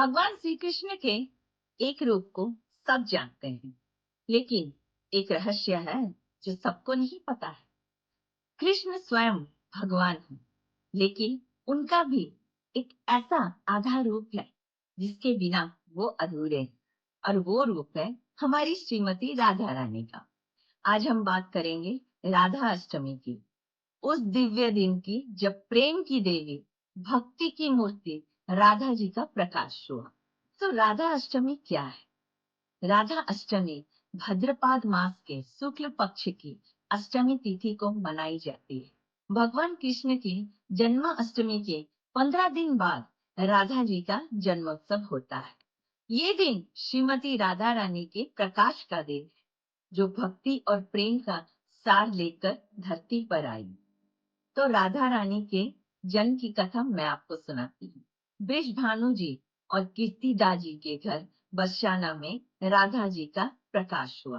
भगवान श्री कृष्ण के एक रूप को सब जानते हैं, लेकिन एक रहस्य है जो सबको नहीं पता है। कृष्ण स्वयं भगवान है, लेकिन उनका भी एक ऐसा आधा रूप है जिसके बिना वो अधूरे हैं। और वो रूप है हमारी श्रीमती राधा रानी का। आज हम बात करेंगे राधा अष्टमी की, उस दिव्य दिन की जब प्रेम की देवी, भक्ति की मूर्ति राधा जी का प्रकाश हुआ। तो राधा अष्टमी क्या है? राधा अष्टमी भाद्रपद मास के शुक्ल पक्ष की अष्टमी तिथि को मनाई जाती है। भगवान कृष्ण की जन्माष्टमी के 15 दिन बाद राधा जी का जन्मोत्सव होता है। ये दिन श्रीमती राधा रानी के प्रकाश का दिन है, जो भक्ति और प्रेम का सार लेकर धरती पर आई। तो राधा रानी के जन्म की कथा मैं आपको सुनाती हूँ। वृषभानु जी और कीर्तिदा जी के घर बरसाना में राधा जी का प्रकाश हुआ।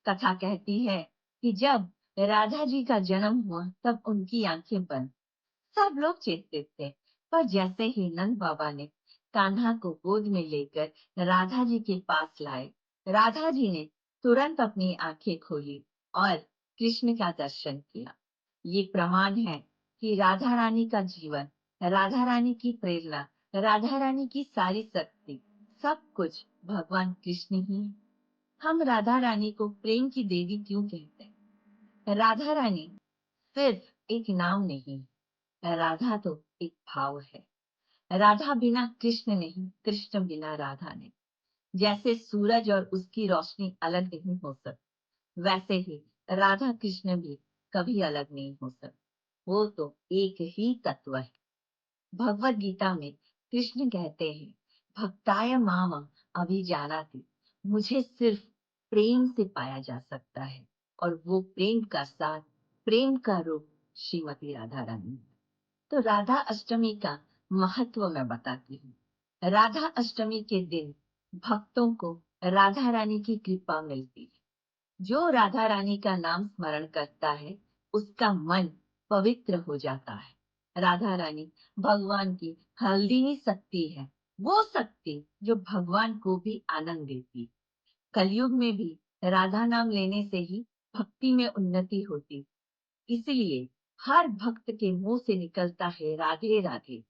कथा कहती है कि जब राधा जी का जन्म हुआ तब उनकी आंखें बंद। सब लोग चिंतित थे, पर जैसे ही नंद बाबा ने कान्हा को गोद में लेकर राधा जी के पास लाए, राधा जी ने तुरंत अपनी आंखें खोली और कृष्ण का दर्शन किया। ये प्रमाण है कि राधा रानी का जीवन, राधा रानी की प्रेरणा, राधा रानी की सारी शक्ति, सब कुछ भगवान कृष्ण ही है। हम राधा रानी को प्रेम की देवी क्यों कहते हैं? राधा रानी सिर्फ एक नाम नहीं, राधा तो एक भाव है। राधा बिना कृष्ण नहीं, कृष्ण बिना राधा नहीं। जैसे सूरज और उसकी रोशनी अलग नहीं हो सकती, वैसे ही राधा कृष्ण भी कभी अलग नहीं हो सकते। वो तो एक ही तत्व है। भगवत गीता में कृष्ण कहते हैं, भक्ताय माम अभिजानाति, मुझे सिर्फ प्रेम से पाया जा सकता है। और वो प्रेम का साथ, प्रेम का रूप श्रीमती राधा रानी। तो राधा अष्टमी का महत्व मैं बताती हूँ। राधा अष्टमी के दिन भक्तों को राधा रानी की कृपा मिलती है। जो राधा रानी का नाम स्मरण करता है, उसका मन पवित्र हो जाता है। राधा रानी भगवान की हल्दीनी शक्ति है, वो शक्ति जो भगवान को भी आनंद देती है। कलयुग में भी राधा नाम लेने से ही भक्ति में उन्नति होती, इसलिए हर भक्त के मुंह से निकलता है राधे राधे,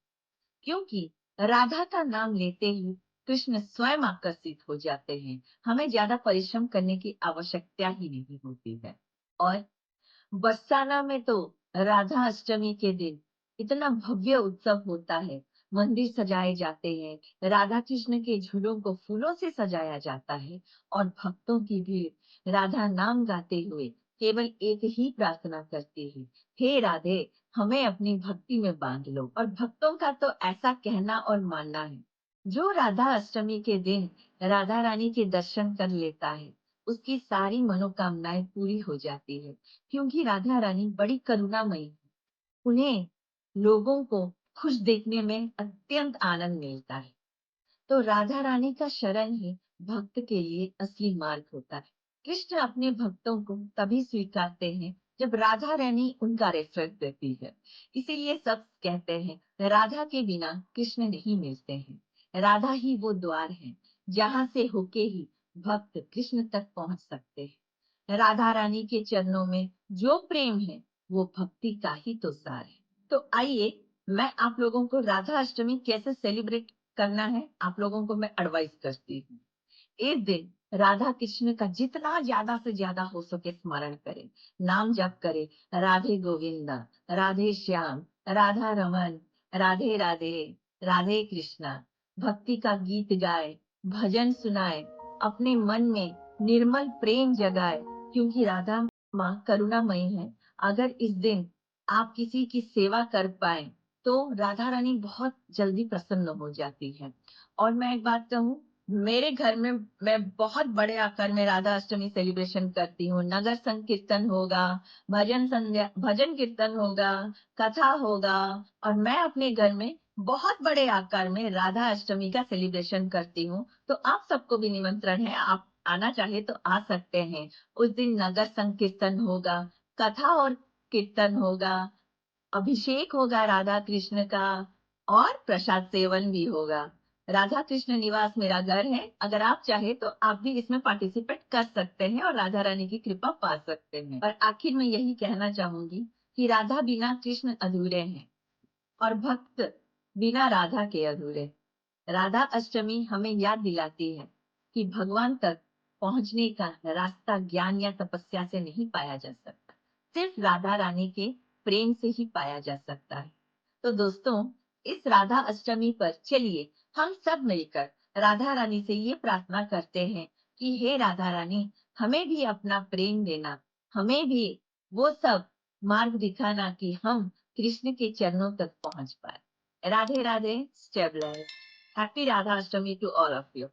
क्योंकि राधा का नाम लेते ही कृष्ण स्वयं आकर्षित हो जाते हैं। हमें ज्यादा परिश्रम करने की आवश्यकता ही नहीं होती है। और बरसाना में तो राधा अष्टमी के दिन इतना भव्य उत्सव होता है, मंदिर सजाए जाते हैं, राधा कृष्ण के झूलों को फूलों से सजाया जाता है और भक्तों की भीड़ राधा नाम गाते हुए केवल एक ही प्रार्थना करती है, हे राधे, हमें अपनी भक्ति में बांध लो। और भक्तों का तो ऐसा कहना और मानना है, जो राधा अष्टमी के दिन राधा रानी के दर्शन कर लेता है, उसकी सारी मनोकामनाएं पूरी हो जाती है, क्योंकि राधा रानी बड़ी करुणामयी है। उन्हें लोगों को खुश देखने में अत्यंत आनंद मिलता है। तो राधा रानी का शरण ही भक्त के लिए असली मार्ग होता है। कृष्ण अपने भक्तों को तभी स्वीकारते हैं जब राधा रानी उनका रेफरेंस देती है। इसीलिए सब कहते हैं राधा के बिना कृष्ण नहीं मिलते हैं। राधा ही वो द्वार है जहां से होके ही भक्त कृष्ण तक पहुंच सकते हैं। राधा रानी के चरणों में जो प्रेम है, वो भक्ति का ही तो सार है। तो आइए, मैं आप लोगों को राधा अष्टमी कैसे सेलिब्रेट करना है, आप लोगों को मैं एडवाइस करती हूँ। इस दिन राधा कृष्ण का जितना ज्यादा से ज्यादा हो सके स्मरण करें, नाम जप करें, राधे गोविंदा, राधे श्याम, राधा रमन, राधे राधे, राधे कृष्णा। भक्ति का गीत गाए, भजन सुनाए, अपने मन में निर्मल प्रेम जगाए, क्योंकि राधा माँ करुणामयी है। अगर इस दिन आप किसी की सेवा कर पाए तो राधा रानी बहुत जल्दी प्रसन्न हो जाती है। और मैं एक बात कहूँ, मेरे घर में मैं बहुत बड़े आकार में राधा अष्टमी सेलिब्रेशन करती हूँ। नगर संकीर्तन होगा, भजन कीर्तन होगा, कथा होगा, और मैं अपने घर में बहुत बड़े आकार में राधा अष्टमी का सेलिब्रेशन करती हूँ। तो आप सबको भी निमंत्रण है, आप आना चाहे तो आ सकते हैं। उस दिन नगर संकीर्तन होगा, कथा और कीर्तन होगा, अभिषेक होगा राधा कृष्ण का, और प्रसाद सेवन भी होगा। राधा कृष्ण निवास मेरा घर है। अगर आप चाहे तो आप भी इसमें पार्टिसिपेट कर सकते हैं और राधा रानी की कृपा पा सकते हैं। और आखिर में यही कहना चाहूंगी कि राधा बिना कृष्ण अधूरे हैं और भक्त बिना राधा के अधूरे। राधा अष्टमी हमें याद दिलाती है कि भगवान तक पहुंचने का रास्ता ज्ञान या तपस्या से नहीं पाया जा सकता, सिर्फ राधा रानी के प्रेम से ही पाया जा सकता है। तो दोस्तों, इस राधा अष्टमी पर चलिए हम सब मिलकर राधा रानी से ये प्रार्थना करते हैं कि हे राधा रानी, हमें भी अपना प्रेम देना, हमें भी वो सब मार्ग दिखाना कि हम कृष्ण के चरणों तक पहुंच पाए। Radhe Radhe, stay blessed. Happy Radha Ashtami to all of you.